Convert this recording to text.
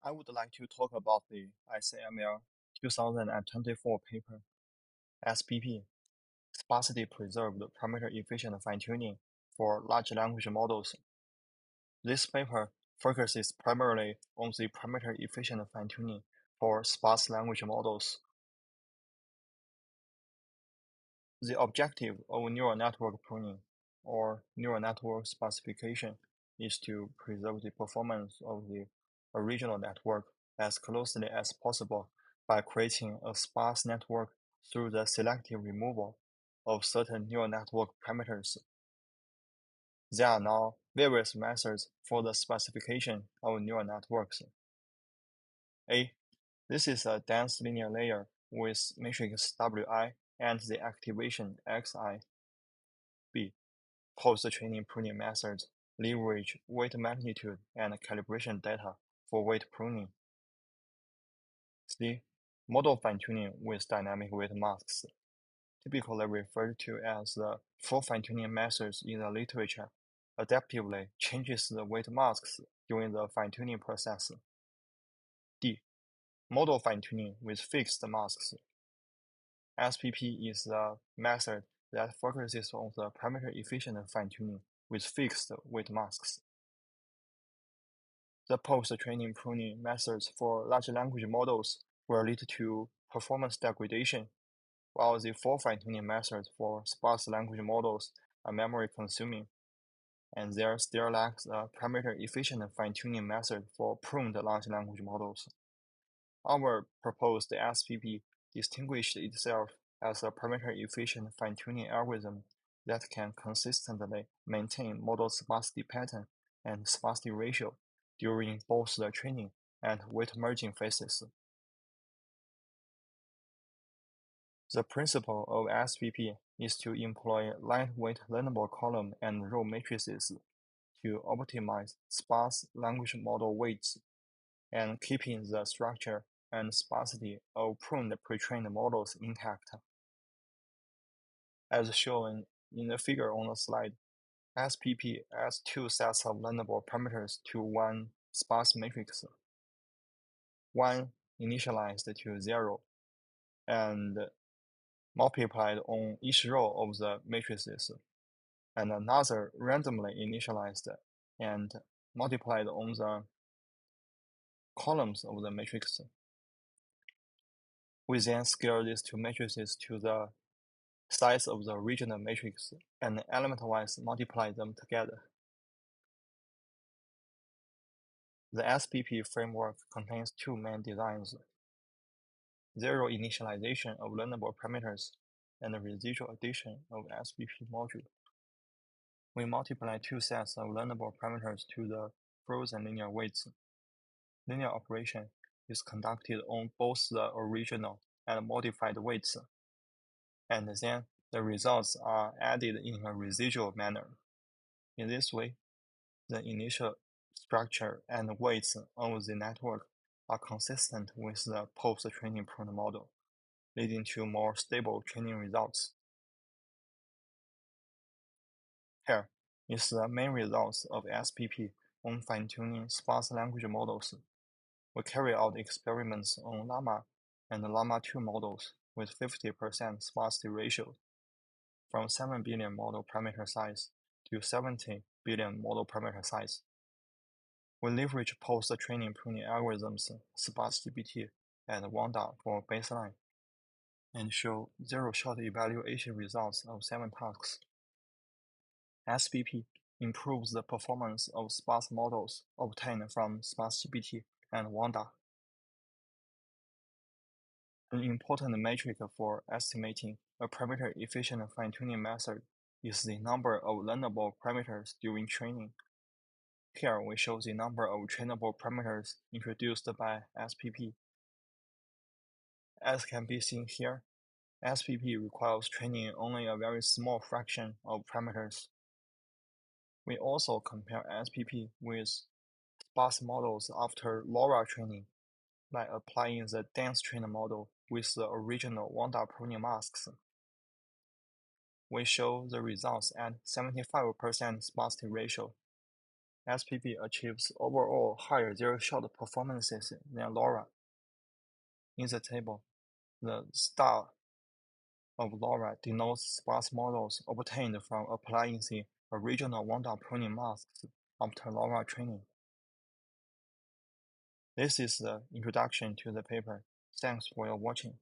I would like to talk about the ICML 2024 paper, SPP, Sparsity-Preserved Parameter-Efficient Fine-Tuning for Large Language Models. This paper focuses primarily on the parameter-efficient fine-tuning for sparse language models. The objective of neural network pruning, or neural network sparsification, is to preserve the performance of the original network as closely as possible by creating a sparse network through the selective removal of certain neural network parameters. There are now various methods for the sparsification of neural networks. A. This is a dense linear layer with matrix Wi and the activation xi. B. Post-training pruning methods leverage weight magnitude and calibration data for weight pruning. C. Model fine-tuning with dynamic weight masks, typically referred to as the full fine-tuning methods in the literature, adaptively changes the weight masks during the fine-tuning process. D. Model fine-tuning with fixed masks. SPP is the method that focuses on the parameter-efficient fine-tuning with fixed weight masks. The post-training pruning methods for large language models will lead to performance degradation, while the full fine-tuning methods for sparse language models are memory-consuming, and there still lacks a parameter-efficient fine-tuning method for pruned large language models. Our proposed SPP distinguished itself as a parameter-efficient fine-tuning algorithm that can consistently maintain model sparsity pattern and sparsity ratio during both the training and weight merging phases. The principle of SPP is to employ lightweight learnable column and row matrices to optimize sparse language model weights and keeping the structure and sparsity of pruned pre-trained models intact. As shown in the figure on the slide, SPP adds two sets of learnable parameters to one sparse matrix, one initialized to 0 and multiplied on each row of the matrices, and another randomly initialized and multiplied on the columns of the matrix. We then scale these two matrices to the size of the original matrix and element-wise multiply them together. The SPP framework contains two main designs: zero initialization of learnable parameters and the residual addition of SPP module. We multiply two sets of learnable parameters to the frozen linear weights. Linear operation is conducted on both the original and modified weights, and then the results are added in a residual manner. In this way, the initial structure and weights of the network are consistent with the post-training pruned model, leading to more stable training results. Here is the main results of SPP on fine-tuning sparse language models. We carry out experiments on Llama and Llama 2 models with 50% sparsity ratio, from 7 billion model parameter size to 70 billion model parameter size. We leverage post-training pruning algorithms Sparsity-GPT and Wanda for baseline, and show zero-shot evaluation results of 7 tasks. SPP improves the performance of sparse models obtained from Sparsity-GPT and Wanda. An important metric for estimating a parameter-efficient fine-tuning method is the number of learnable parameters during training. Here we show the number of trainable parameters introduced by SPP. As can be seen here, SPP requires training only a very small fraction of parameters. We also compare SPP with sparse models after LoRa training by applying the dense trained model with the original Wanda pruning masks. We show the results at 75% sparsity ratio, SPP achieves overall higher zero-shot performances than LoRa. In the table, the star of LoRa denotes sparse models obtained from applying the original wound-up pruning masks after LoRa training. This is the introduction to the paper. Thanks for your watching.